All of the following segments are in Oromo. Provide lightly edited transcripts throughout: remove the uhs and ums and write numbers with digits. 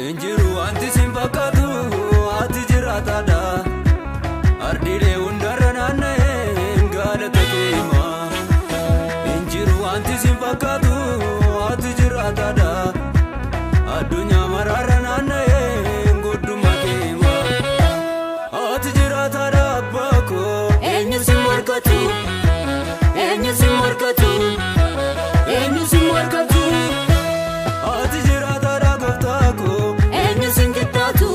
Injiru anti simpakatu ati jiratada ardile undaranana engala takema Injiru anti simpakatu ati jiratada adunya mararanana enguduma kema ati jiratada bako enyu simorkatu ati jiratada goftako enyu singitatu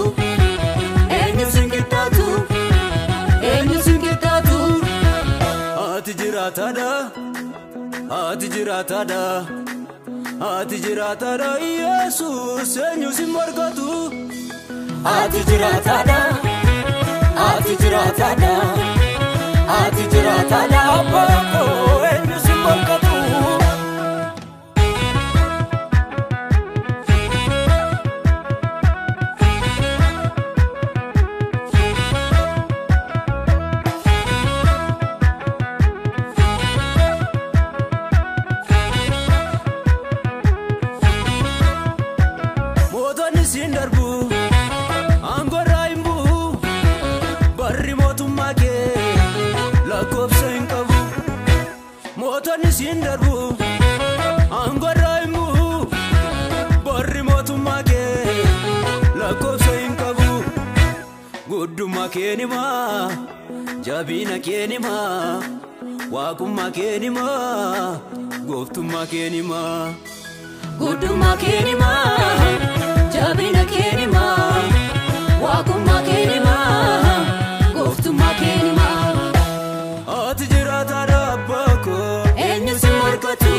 ati jiratada Jesus enyu simorkatu ati jiratada bako enyu simorkatu Sindarbu angoraimbu barri motumake lakopsa inkabu motoni sindarbu angoraimbu barri motumake lakopsa inkabu guduma kenima jabina kenima wakuma kenima goftuma kenima guduma kenima Jabina kenima, wakuma kenima, goftuma kenima. Ati jiratada bako, enyu simorkatu.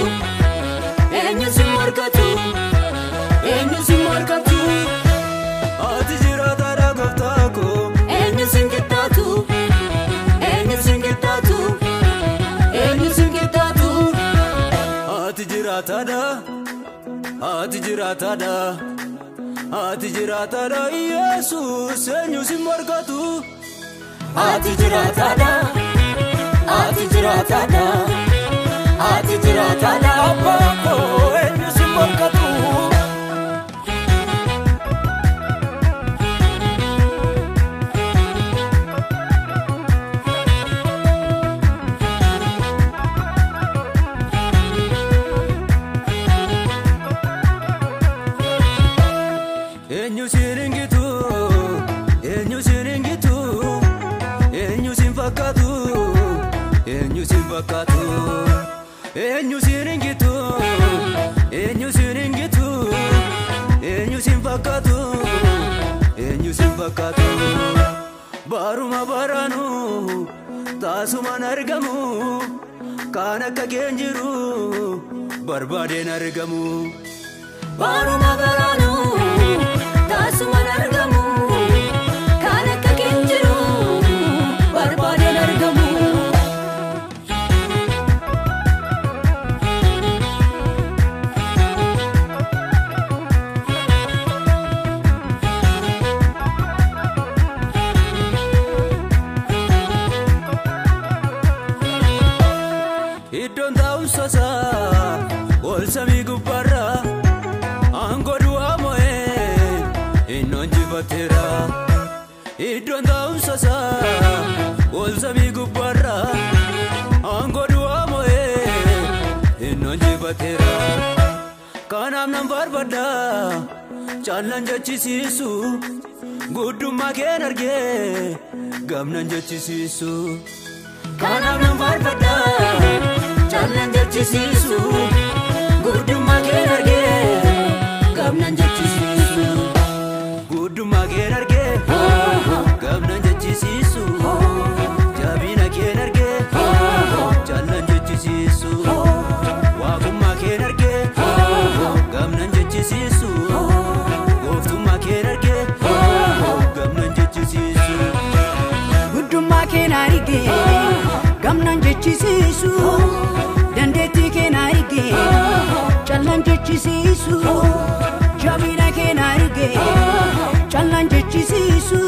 Ati jiratada goftako, enyu singitatu. Ati jiratada Jesus enyu simorkatu ati jiratada bako enyu simorkatu Enyu siringitu enyu simpakatu enyu simpakatu baruma baranu tasuma nargamu kana kagenjiru barbade nargamu baruma baranu tasuma nargamu kana kagenjiru barbade nargamu Idon taun sasa ol sami gubbarra angodu amoe innon jibatera Idon taun sasa ol sami gubbarra angodu amoe innon jibatera kanam nam barbada challan jechisisu guduma kenarge gamnan jechisisu kanam nam barbada Challan jechisisu guduma kenarge gamnan jechisisu guduma kenarge gamnan jechisisu jabina kenarge challan jechisisu wakuma kenarge gamnan jechisisu goftuma kenarge gamnan jechisisu guduma kenarge gamnan jechisisu dandeti kenarge challan jechisisu jabina kenarge challan jechisisu